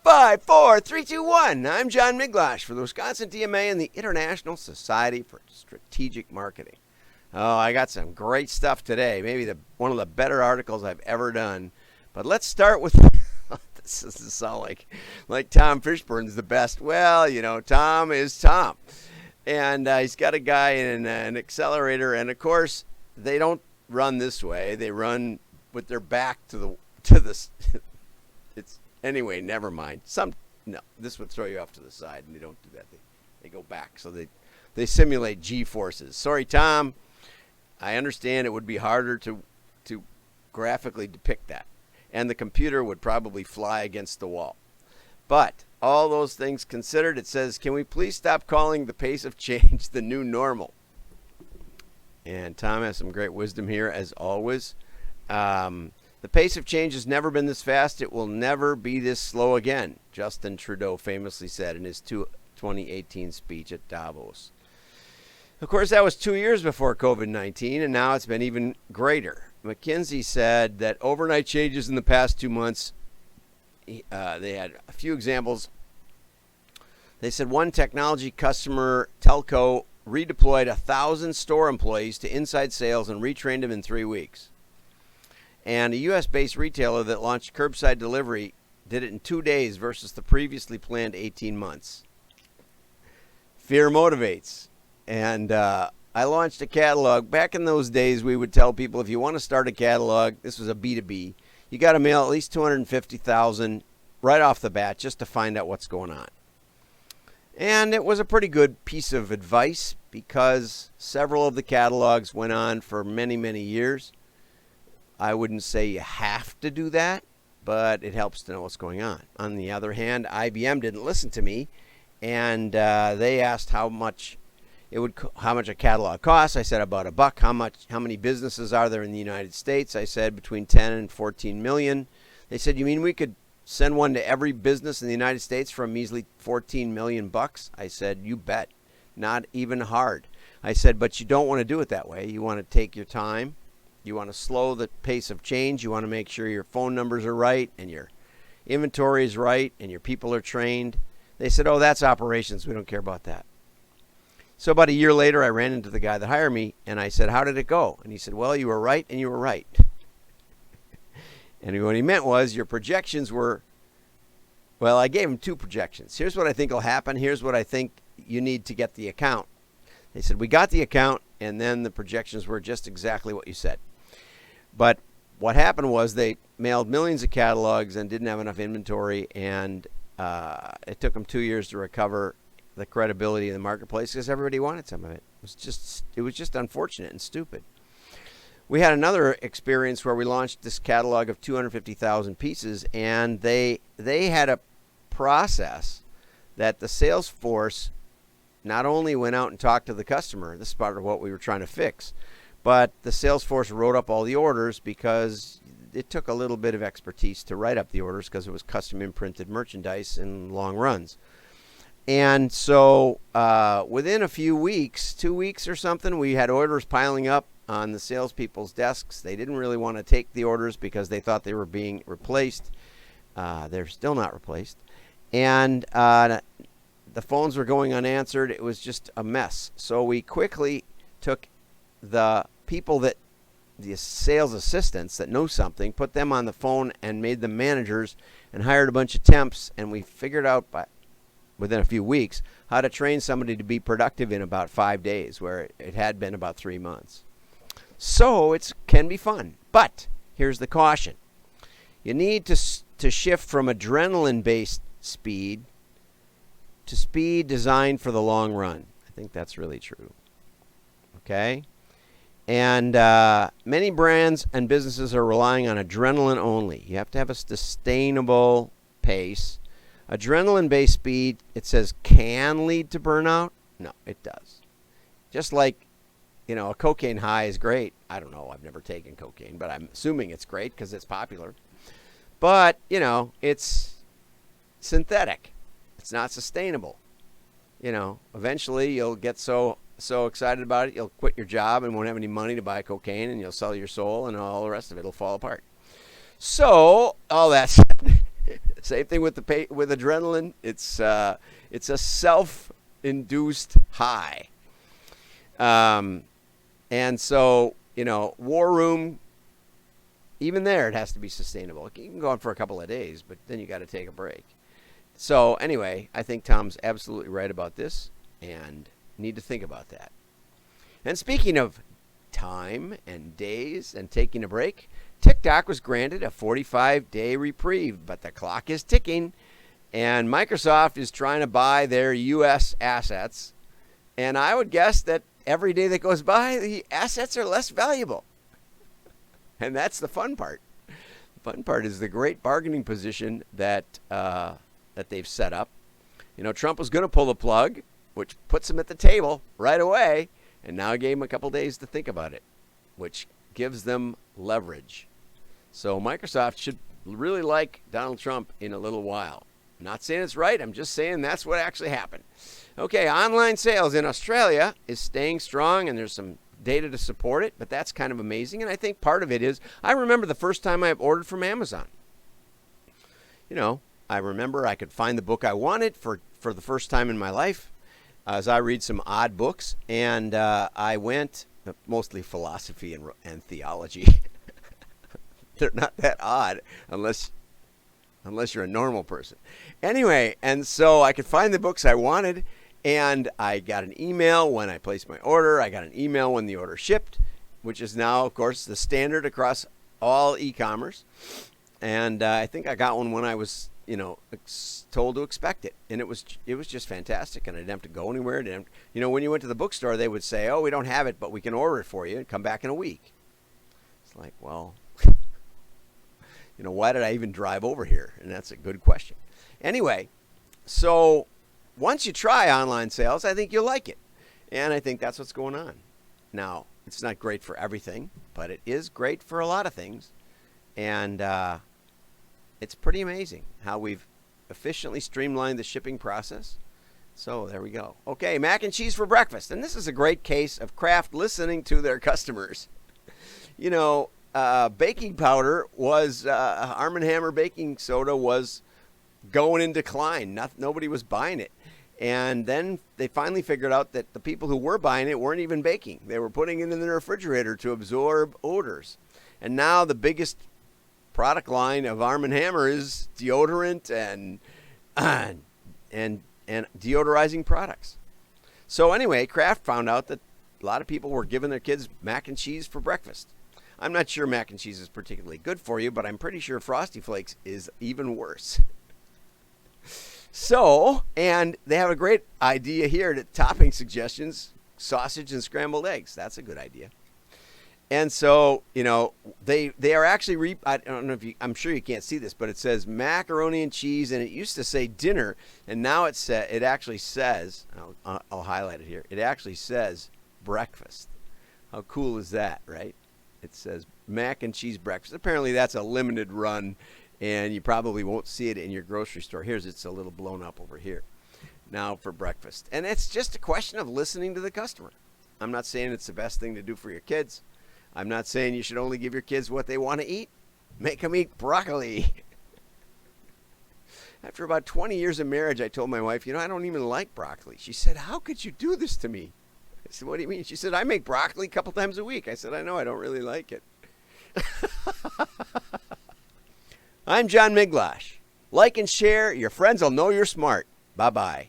5, 4, 3, 2, 1. I'm John Miglash for the Wisconsin TMA and the International Society for Strategic Marketing. Oh, I got some great stuff today. Maybe one of the better articles I've ever done. But let's start with this doesn't sound like Tom Fishburne's the best. Well, Tom is Tom. And he's got a guy in an accelerator. And, of course, they don't run this way. They run with their back to the it's anyway, never mind. This would throw you off to the side, and they don't do that. They go back. So they simulate G-forces. Sorry, Tom. I understand it would be harder to graphically depict that. And the computer would probably fly against the wall. But all those things considered, it says, can we please stop calling the pace of change the new normal? And Tom has some great wisdom here, as always. The pace of change has never been this fast. It will never be this slow again, Justin Trudeau famously said in his 2018 speech at Davos. Of course, that was 2 years before COVID-19, and now it's been even greater. McKinsey said that overnight changes in the past 2 months, they had a few examples. They said one technology customer, telco, redeployed 1,000 store employees to inside sales and retrained them in 3 weeks. And a U.S.-based retailer that launched curbside delivery did it in 2 days versus the previously planned 18 months. Fear motivates. And I launched a catalog. Back in those days, we would tell people, if you want to start a catalog, this was a B2B, you got to mail at least 250,000 right off the bat just to find out what's going on. And it was a pretty good piece of advice because several of the catalogs went on for many, many years. I wouldn't say you have to do that, but it helps to know what's going on. On the other hand, IBM didn't listen to me, and they asked how much a catalog costs. I said about $1. How many businesses are there in the United States? I said between 10 and 14 million. They said, you mean we could send one to every business in the United States for a measly 14 million bucks? I said, you bet. Not even hard. I said, but you don't want to do it that way. You want to take your time. You want to slow the pace of change. You want to make sure your phone numbers are right and your inventory is right and your people are trained. They said, oh, that's operations. We don't care about that. So about a year later, I ran into the guy that hired me, and I said, how did it go? And he said, well, you were right and you were right. And what he meant was your projections were, well, I gave him 2 projections. Here's what I think will happen. Here's what I think you need to get the account. They said, we got the account, and then the projections were just exactly what you said. But what happened was they mailed millions of catalogs and didn't have enough inventory, and it took them 2 years to recover the credibility in the marketplace because everybody wanted some of it. It was just unfortunate and stupid. We had another experience where we launched this catalog of 250,000 pieces, and they had a process that the sales force not only went out and talked to the customer, this is part of what we were trying to fix, but the sales force wrote up all the orders because it took a little bit of expertise to write up the orders because it was custom imprinted merchandise in long runs. And so within a few weeks, 2 weeks or something, we had orders piling up on the salespeople's desks. They didn't really want to take the orders because they thought they were being replaced. They're still not replaced. And the phones were going unanswered. It was just a mess. So we quickly took the people the sales assistants that know something, put them on the phone and made them managers and hired a bunch of temps. And we figured out within a few weeks how to train somebody to be productive in about 5 days, where it had been about 3 months. So it can be fun. But here's the caution. You need to shift from adrenaline-based speed to speed designed for the long run. I think that's really true. Okay? And many brands and businesses are relying on adrenaline only. You have to have a sustainable pace. Adrenaline-based speed, it says, can lead to burnout. No, it does. Just like, a cocaine high is great. I don't know. I've never taken cocaine, but I'm assuming it's great because it's popular. But, it's synthetic. It's not sustainable. Eventually you'll get so excited about it, you'll quit your job and won't have any money to buy cocaine, and you'll sell your soul, and all the rest of it will fall apart. So, all that said, Same thing with with adrenaline. It's a self-induced high. And so, war room, even there, it has to be sustainable. You can go on for a couple of days, but then you got to take a break. So anyway, I think Tom's absolutely right about this and need to think about that. And speaking of time and days and taking a break, TikTok was granted a 45-day reprieve, but the clock is ticking, and Microsoft is trying to buy their U.S. assets. And I would guess that every day that goes by, the assets are less valuable. And that's the fun part. The fun part is the great bargaining position that they've set up. Trump was going to pull the plug, which puts him at the table right away, and now gave him a couple days to think about it, which gives them leverage. So Microsoft should really like Donald Trump in a little while. I'm not saying it's right. I'm just saying that's what actually happened. Okay, online sales in Australia is staying strong, and there's some data to support it, but that's kind of amazing. And I think part of it is, I remember the first time I ordered from Amazon. I remember I could find the book I wanted for the first time in my life, as I read some odd books, and I went, mostly philosophy and theology. They're not that odd unless you're a normal person. Anyway, and so I could find the books I wanted, and I got an email when I placed my order. I got an email when the order shipped, which is now, of course, the standard across all e-commerce. And I think I got one when I was, told to expect it. And it was just fantastic, and I didn't have to go anywhere. When you went to the bookstore, they would say, "Oh, we don't have it, but we can order it for you and come back in a week." It's like, well, why did I even drive over here? And that's a good question. Anyway, so once you try online sales, I think you'll like it. And I think that's what's going on. Now, it's not great for everything, but it is great for a lot of things. And it's pretty amazing how we've efficiently streamlined the shipping process. So there we go. Okay, mac and cheese for breakfast. And this is a great case of Kraft listening to their customers. Baking powder was, Arm & Hammer baking soda was going in decline. Nobody was buying it. And then they finally figured out that the people who were buying it weren't even baking. They were putting it in the refrigerator to absorb odors. And now the biggest product line of Arm & Hammer is deodorant and deodorizing products. So anyway, Kraft found out that a lot of people were giving their kids mac and cheese for breakfast. I'm not sure mac and cheese is particularly good for you, but I'm pretty sure Frosty Flakes is even worse. So, and they have a great idea here to topping suggestions, sausage and scrambled eggs. That's a good idea. And so, they are actually, I don't know if I'm sure you can't see this, but it says macaroni and cheese, and it used to say dinner, and now it actually says, I'll highlight it here, it actually says breakfast. How cool is that, right? It says mac and cheese breakfast. Apparently that's a limited run, and you probably won't see it in your grocery store. It's a little blown up over here now for breakfast. And it's just a question of listening to the customer. I'm not saying it's the best thing to do for your kids. I'm not saying you should only give your kids what they want to eat. Make them eat broccoli. After about 20 years of marriage, I told my wife, I don't even like broccoli. She said, "How could you do this to me?" I said, "What do you mean?" She said, "I make broccoli a couple times a week." I said, "I know, I don't really like it." I'm John Miglash. Like and share. Your friends will know you're smart. Bye-bye.